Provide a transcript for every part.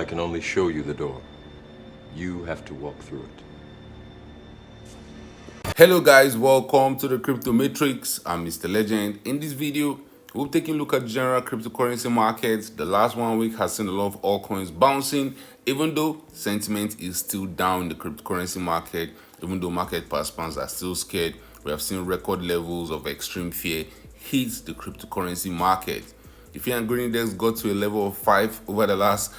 can only show you the door. You have to walk through it. Hello guys, welcome to the Crypto Matrix. I'm Mr. Legend. In this video, we'll take a look at general cryptocurrency markets. The last 1 week has seen a lot of altcoins bouncing, even though sentiment is still down in the cryptocurrency market, even though market participants are still scared. We have seen record levels of extreme fear hit the cryptocurrency market. The fear and greed index got to a level of 5 over the last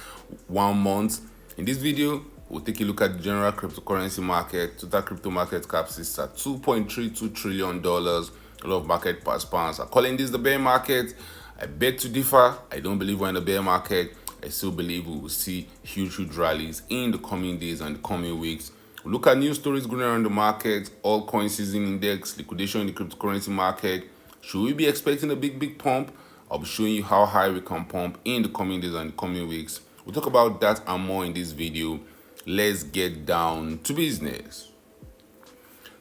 1 month. In this video, we'll take a look at the general cryptocurrency market. Total crypto market cap sits at $2.32 trillion. A lot of market participants are calling this the bear market. I beg to differ. I don't believe we're in the bear market. I still believe we will see huge rallies in the coming days and the coming weeks. We'll look at news stories going around the market, altcoin season index, liquidation in the cryptocurrency market. Should we be expecting a big pump? I'll be showing you how high we can pump in the coming days and the coming weeks. We'll talk about that and more in this video. Let's get down to business.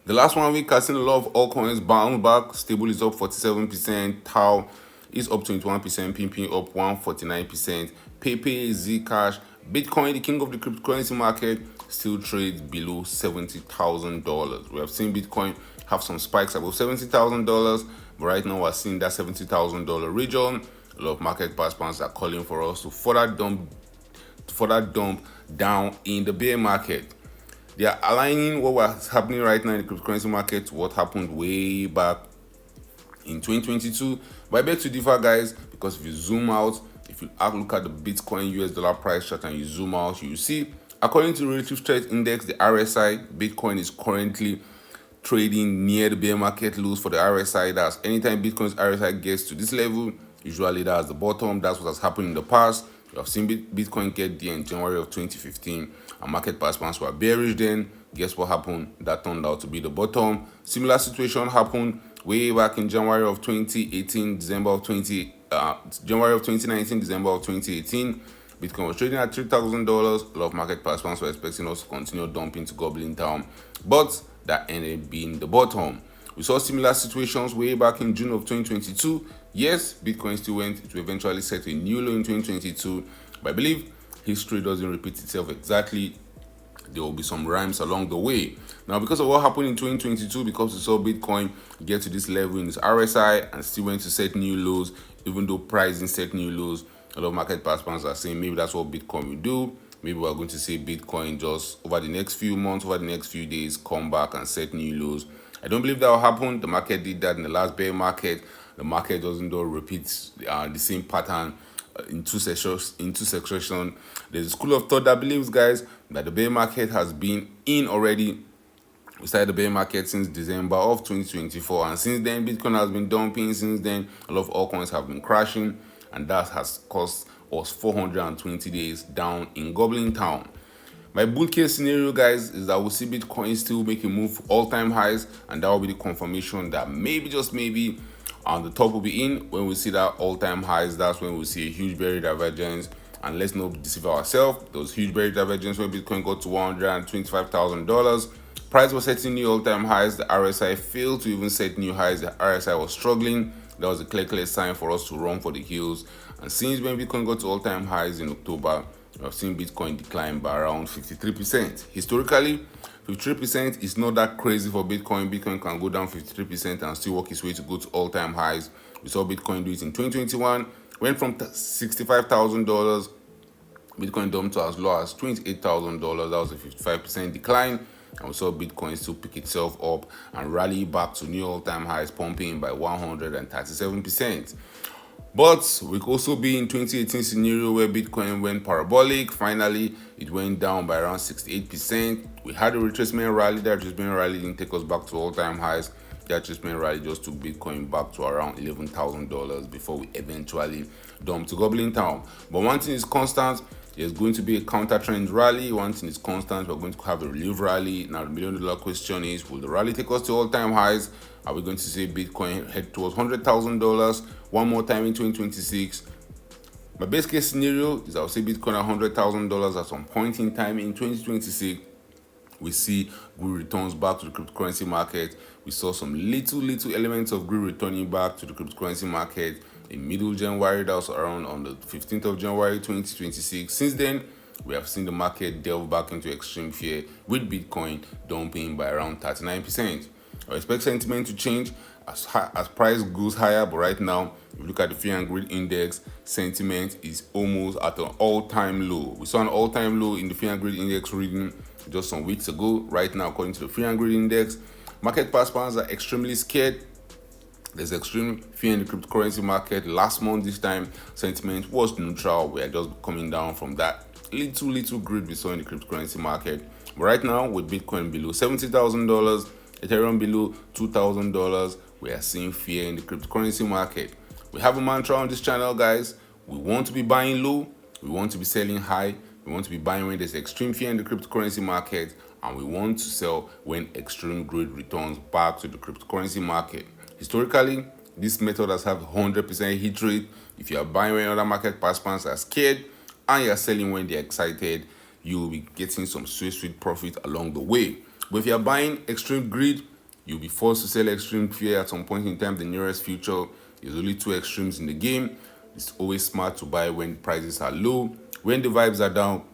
The last 1 week has seen a lot of altcoins bounce back. Stable is up 47%, Tau is up 21%, Pimpin up 149%, Pepe, Zcash, Bitcoin, the king of the cryptocurrency market, still trades below $70,000. We have seen Bitcoin have some spikes above $70,000, but right now we're seeing that $70,000 region. A lot of market participants are calling for us to further dump down in the bear market. They are aligning what was happening right now in the cryptocurrency market to what happened way back in 2022. But I beg to differ, guys, because if you zoom out, if you look at the Bitcoin US dollar price chart and you zoom out, you see, according to the relative strength index, the RSI, Bitcoin is currently trading near the bear market lows for the RSI. That's anytime Bitcoin's RSI gets to this level, usually that's the bottom. That's what has happened in the past. We have seen Bitcoin get there in January of 2015, and market participants were bearish then. Guess what happened? That turned out to be the bottom. Similar situation happened way back in January of 2018, January of 2019, December of 2018. Bitcoin was trading at $3,000. A lot of market participants were expecting us to continue dumping to Goblin Town, but that ended up being the bottom. We saw similar situations way back in June of 2022. Yes, Bitcoin still went to eventually set a new low in 2022, but I believe history doesn't repeat itself exactly. There will be some rhymes along the way. Now, because of what happened in 2022, because we saw Bitcoin get to this level in its RSI and still went to set new lows, even though pricing set new lows, a lot of market participants are saying maybe that's what Bitcoin will do. Maybe we're going to see Bitcoin just over the next few months, over the next few days, come back and set new lows. I don't believe that will happen. The market did that in the last bear market. The market doesn't repeat the same pattern in two sections. There's a school of thought that believes, guys, that the bear market has been in already. We started the bear market since December of 2024, and since then Bitcoin has been dumping. Since then, a lot of altcoins have been crashing, and that has cost us 420 days down in Goblin Town. My bull case scenario, guys, is that we'll see Bitcoin still make a move all-time highs, and that will be the confirmation that maybe, just maybe, the top will be in. When we see that all-time highs, that's when we'll see a huge bearish divergence. And let's not deceive ourselves. Those huge bearish divergence when Bitcoin got to $125,000. Price was setting new all-time highs. The RSI failed to even set new highs. The RSI was struggling. That was a clear sign for us to run for the hills. And since when Bitcoin got to all-time highs in October, we have seen Bitcoin decline by around 53%. Historically, 53% is not that crazy for Bitcoin. Bitcoin can go down 53% and still work its way to go to all-time highs. We saw Bitcoin do it in 2021. Went from $65,000. Bitcoin dumped to as low as $28,000. That was a 55% decline. And we saw Bitcoin still pick itself up and rally back to new all-time highs, pumping by 137%. But we could also be in 2018 scenario where Bitcoin went parabolic. Finally, it went down by around 68%. We had a retracement rally. That retracement rally didn't take us back to all-time highs. That retracement rally just took Bitcoin back to around $11,000 before we eventually dumped to Goblin Town. But one thing is constant. There's going to be a counter trend rally. One thing is constant. We're going to have a relief rally. Now, the million-dollar question is, will the rally take us to all-time highs? Are we going to see Bitcoin head towards $100,000 one more time in 2026? My best case scenario is I'll see Bitcoin at $100,000 at some point in time in 2026. We see good returns back to the cryptocurrency market. We saw some little elements of greed returning back to the cryptocurrency market in middle January. That was around on the 15th of January 2026. Since then, we have seen the market delve back into extreme fear, with Bitcoin dumping by around 39%. I expect sentiment to change as price goes higher, but right now, if you look at the fear and greed index, sentiment is almost at an all-time low. We saw an all-time low in the fear and greed index reading just some weeks ago. Right now, according to the fear and greed index, market participants are extremely scared. There's extreme fear in the cryptocurrency market. Last month, this time, sentiment was neutral. We are just coming down from that little greed we saw in the cryptocurrency market. But right now, with Bitcoin below $70,000, Ethereum below $2,000, we are seeing fear in the cryptocurrency market. We have a mantra on this channel, guys. We want to be buying low, we want to be selling high, we want to be buying when there's extreme fear in the cryptocurrency market, and we want to sell when extreme greed returns back to the cryptocurrency market. Historically, this method has had 100% hit rate. If you are buying when other market participants are scared and you are selling when they're excited, you will be getting some sweet profit along the way. But if you are buying extreme greed, you'll be forced to sell extreme fear at some point in time. The nearest future is only two extremes in the game. It's always smart to buy when prices are low, when the vibes are down,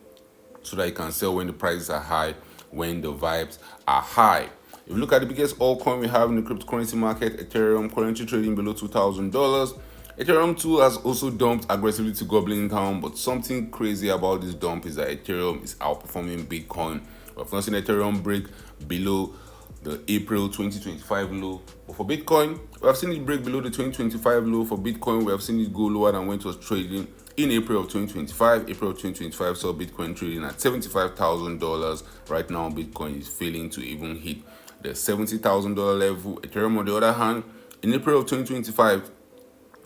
so that you can sell when the prices are high, when the vibes are high. If you look at the biggest altcoin we have in the cryptocurrency market, Ethereum, currently trading below $2,000. Ethereum too has also dumped aggressively to Goblin Town, but something crazy about this dump is that Ethereum is outperforming Bitcoin. We've not seen Ethereum break below the April 2025 low. But for Bitcoin, we have seen it break below the 2025 low. For Bitcoin, we have seen it go lower than when it was trading in April of 2025. April of 2025 saw Bitcoin trading at $75,000. Right now, Bitcoin is failing to even hit the $70,000 level. Ethereum, on the other hand, in April of 2025,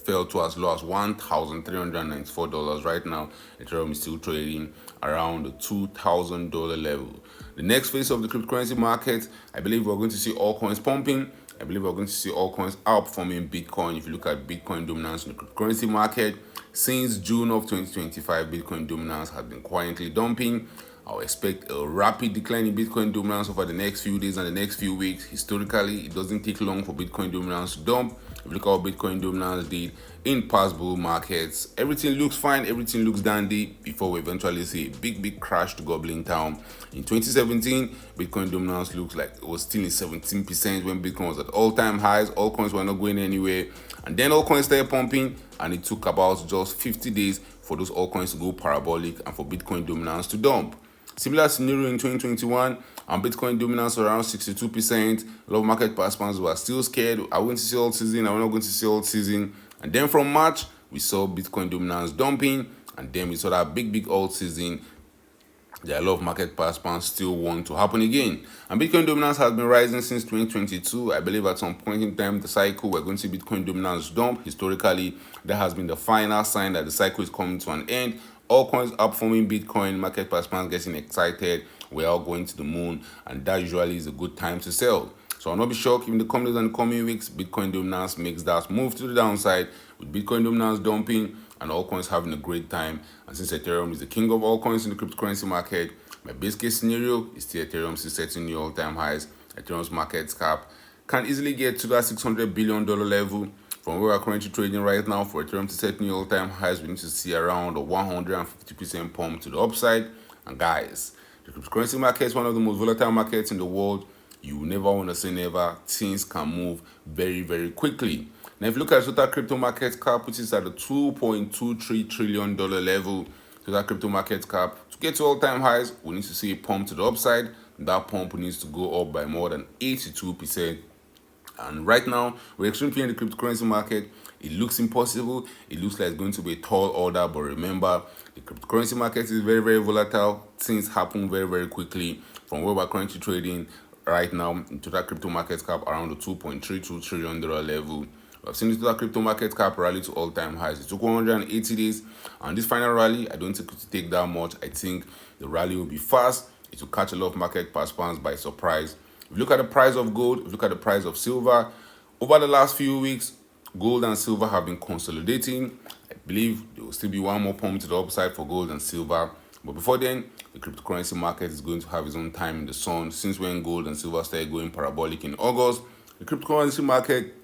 fell to as low as $1,394. Right now, Ethereum is still trading around the $2,000 level. The next phase of the cryptocurrency market, I believe we're going to see altcoins pumping. I believe we're going to see altcoins outperforming Bitcoin. If you look at Bitcoin dominance in the cryptocurrency market, since June of 2025, Bitcoin dominance has been quietly dumping. I'll expect a rapid decline in Bitcoin dominance over the next few days and the next few weeks. Historically, it doesn't take long for Bitcoin dominance to dump. If you look at what Bitcoin dominance did in past bull markets, everything looks fine, everything looks dandy before we eventually see a big crash to Goblin Town. In 2017, Bitcoin dominance looks like it was still in 17% when Bitcoin was at all-time highs. Altcoins were not going anywhere. And then altcoins started pumping, and it took about just 50 days for those altcoins to go parabolic and for Bitcoin dominance to dump. Similar scenario in 2021, and Bitcoin dominance around 62%. A lot of market participants were still scared. Are we going to see alt season? Are we not going to see alt season? And then from March, we saw Bitcoin dominance dumping, and then we saw that big alt season. There are a lot of market participants still want to happen again. And Bitcoin dominance has been rising since 2022. I believe at some point in time, the cycle, we're going to see Bitcoin dominance dump. Historically, that has been the final sign that the cycle is coming to an end. All coins outperforming Bitcoin, market participants getting excited, we're all going to the moon, and that usually is a good time to sell. So I'll not be shocked if in the coming days and the coming weeks, Bitcoin dominance makes that move to the downside, with Bitcoin dominance dumping and all coins having a great time. And since Ethereum is the king of all coins in the cryptocurrency market, my base case scenario is still Ethereum still setting new all-time highs. Ethereum's market cap can easily get to that $600 billion level. From where we're currently trading right now, for Ethereum to set new all-time highs, we need to see around a 150% pump to the upside. And guys, the cryptocurrency market is one of the most volatile markets in the world. You never want to say never. Things can move very quickly. Now, if you look at the total crypto market cap, which is at the $2.23 trillion level, total crypto market cap, to get to all-time highs, we need to see a pump to the upside. That pump needs to go up by more than 82%. And right now, we're extremely in the cryptocurrency market. It looks impossible. It looks like it's going to be a tall order. But remember, the cryptocurrency market is very volatile. Things happen very quickly. From where we're currently trading right now, into that crypto market cap around the $2.32 trillion level. We've seen the total crypto market cap rally to all-time highs. It took 180 days. And this final rally, I don't think it will take that much. I think the rally will be fast. It will catch a lot of market participants by surprise. If you look at the price of gold, if you look at the price of silver, over the last few weeks, gold and silver have been consolidating. I believe there will still be one more pump to the upside for gold and silver. But before then, the cryptocurrency market is going to have its own time in the sun. Since when gold and silver started going parabolic in August, the cryptocurrency market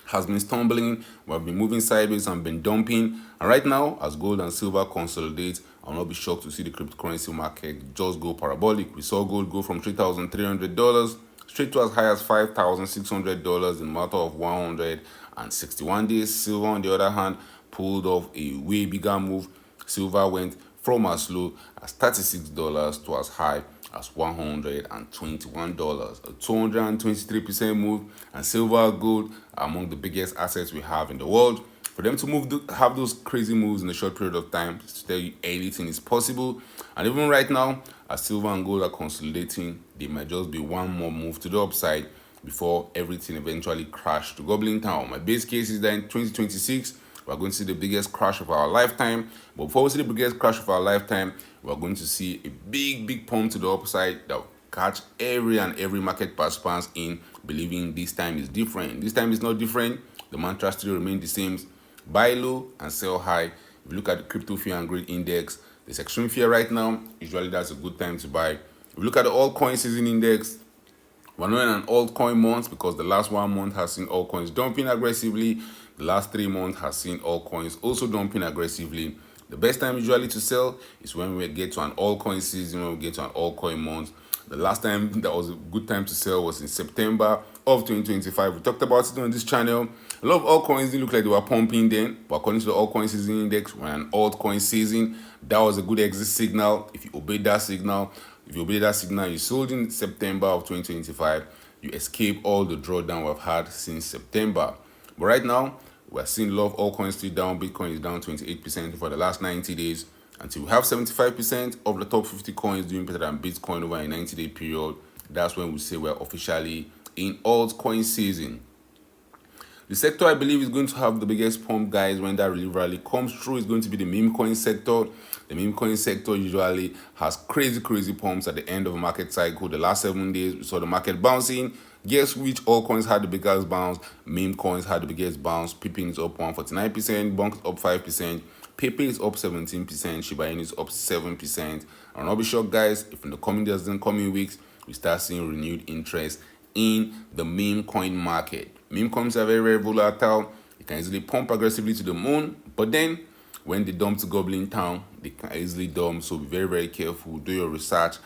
has been stumbling. We have been moving sideways and been dumping. And right now, as gold and silver consolidate, I'll not be shocked to see the cryptocurrency market just go parabolic. We saw gold go from $3,300 straight to as high as $5,600 in a matter of 161 days. Silver, on the other hand, pulled off a way bigger move. Silver went from as low as $36 to as high as $121, a 223% move, and silver and gold are among the biggest assets we have in the world. For them to have those crazy moves in a short period of time, to tell you anything is possible. And even right now, as silver and gold are consolidating, there might just be one more move to the upside before everything eventually crashed to Goblin Town. My base case is that in 2026, we're going to see the biggest crash of our lifetime. But before we see the biggest crash of our lifetime, we're going to see a big pump to the upside that will catch every market participants in believing this time is different. This time is not different. The mantra still remains the same. Buy low and sell high. If you look at the crypto fear and greed index, there's extreme fear right now. Usually that's a good time to buy. If you look at the altcoin season index, we're not in an altcoin month because the last 1 month has seen altcoins dumping aggressively. The last 3 months has seen altcoins also dumping aggressively. The best time usually to sell is when we get to an altcoin season, when we get to an altcoin month. The last time that was a good time to sell was in September of 2025. We talked about it on this channel. A lot of altcoins didn't look like they were pumping then, but according to the altcoin season index, we're in an altcoin season. That was a good exit signal. If you obeyed that signal, you sold in September of 2025, you escape all the drawdown we've had since September. But right now, we're seeing a lot of altcoins still down. Bitcoin is down 28% for the last 90 days. Until we have 75% of the top 50 coins doing better than Bitcoin over a 90-day period, that's when we say we're officially in altcoin season. The sector I believe is going to have the biggest pump, guys, when that rally comes through is going to be the meme coin sector. The meme coin sector usually has crazy pumps at the end of a market cycle. The last 7 days, we saw the market bouncing. Guess which altcoins had the biggest bounce? Meme coins had the biggest bounce. Pippin is up 149%, Bonk is up 5%, Pepe is up 17%, Shiba Inu is up 7%. I'll not be shocked, guys, if in the coming days and coming weeks, we start seeing renewed interest in the meme coin market. Meme coins are very volatile. It can easily pump aggressively to the moon, but then when they dump to Goblin Town, they can easily dump. So be very careful. Do your research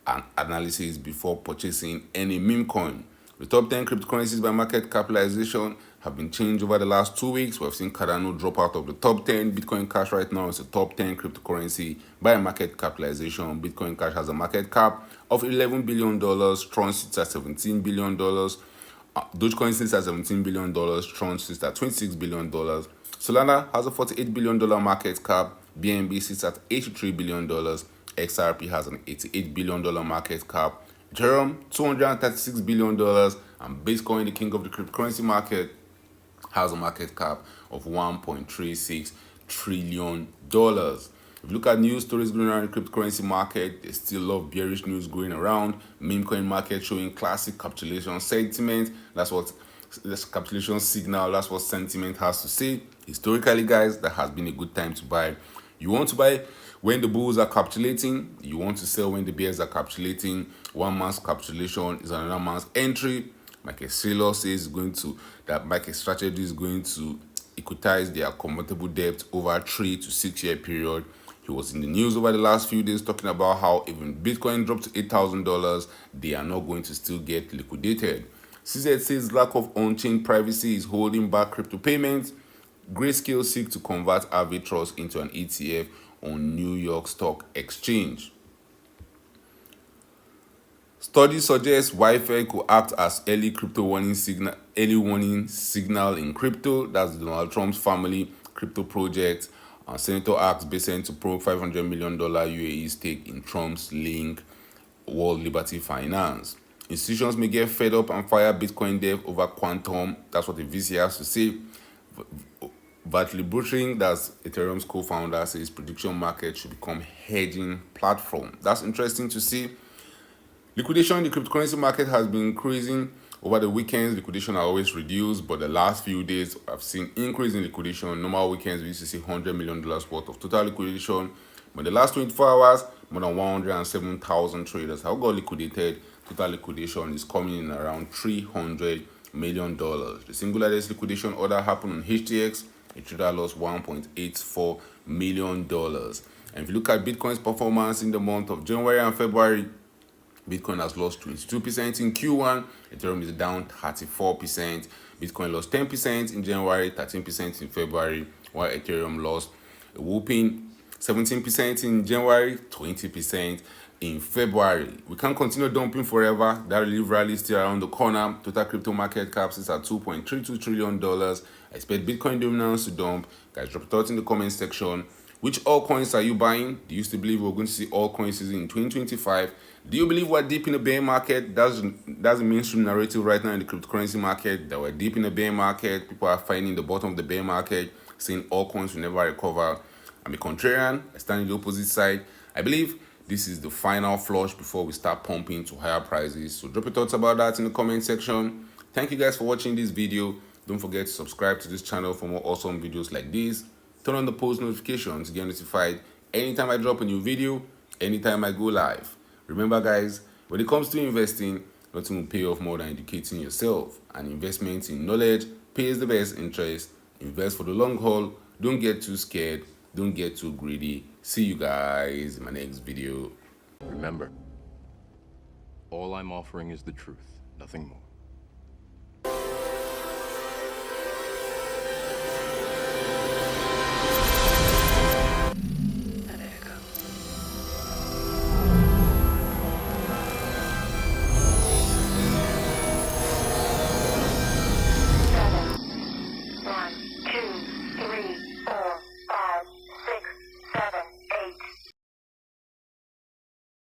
and analysis before purchasing any meme coin. The top 10 cryptocurrencies by market capitalization have been changed over the last 2 weeks. We have seen Cardano drop out of the top 10. Bitcoin Cash right now is the top 10 cryptocurrency by market capitalization. Bitcoin Cash has a market cap of $11 billion. Tron sits at $17 billion. Dogecoin sits at $17 billion. Tron sits at $26 billion. Solana has a $48 billion market cap. BNB sits at $83 billion. XRP has an $88 billion market cap. Ethereum, $236 billion. And Bitcoin, the king of the cryptocurrency market, has a market cap of $1.36 trillion. If you look at news stories going around the cryptocurrency market, there's still a lot of bearish news going around. Meme coin market showing classic capitulation sentiment. That's capitulation signal. That's what sentiment has to say. Historically, guys, that has been a good time to buy. You want to buy when the bulls are capitulating. You want to sell when the bears are capitulating. One man's capitulation is another man's entry. Market Sailor says that market strategy is going to equitize their convertible debt over a 3 to 6 year period. He was in the news over the last few days talking about how even Bitcoin dropped to $8,000, they are not going to still get liquidated. CZ says lack of on-chain privacy is holding back crypto payments. Grayscale seek to convert Arbitrage into an ETF on New York Stock Exchange. Studies suggest Wi-Fi could act as early warning signal in crypto. That's Donald Trump's family crypto project. Senator asks Besen to probe $500 million UAE stake in Trump's link World Liberty Finance. Institutions may get fed up and fire Bitcoin dev over quantum. That's what the VC has to say. Vitaly Buterin, that's Ethereum's co-founder, says prediction market should become hedging platform. That's interesting to see. Liquidation in the cryptocurrency market has been increasing. Over the weekends, liquidation are always reduced, but the last few days, I've seen increase in liquidation. Normal weekends, we used to see $100 million worth of total liquidation. But the last 24 hours, more than 107,000 traders have got liquidated. Total liquidation is coming in around $300 million. The single largest liquidation order happened on HTX. A trader lost $1.84 million. And if you look at Bitcoin's performance in the month of January and February, Bitcoin has lost 22% in Q1, Ethereum is down 34%, Bitcoin lost 10% in January, 13% in February, while Ethereum lost a whooping 17% in January, 20% in February. We can't continue dumping forever. That relief rally is still around the corner. Total crypto market caps is at $2.32 trillion. I expect Bitcoin dominance to dump. Guys, drop a thought in the comment section. Which altcoins are you buying? Do you still believe we're going to see altcoins in 2025? Do you believe we're deep in the bear market? That's the mainstream narrative right now in the cryptocurrency market, that we're deep in the bear market. People are finding the bottom of the bear market, saying altcoins will never recover. I'm a contrarian. I stand in the opposite side. I believe this is the final flush before we start pumping to higher prices. So drop your thoughts about that in the comment section. Thank you guys for watching this video. Don't forget to subscribe to this channel for more awesome videos like this. Turn on the post notifications to get notified anytime I drop a new video, anytime I go live. Remember guys, when it comes to investing, nothing will pay off more than educating yourself. And investment in knowledge pays the best interest. Invest for the long haul. Don't get too scared. Don't get too greedy. See you guys in my next video. Remember, all I'm offering is the truth, nothing more.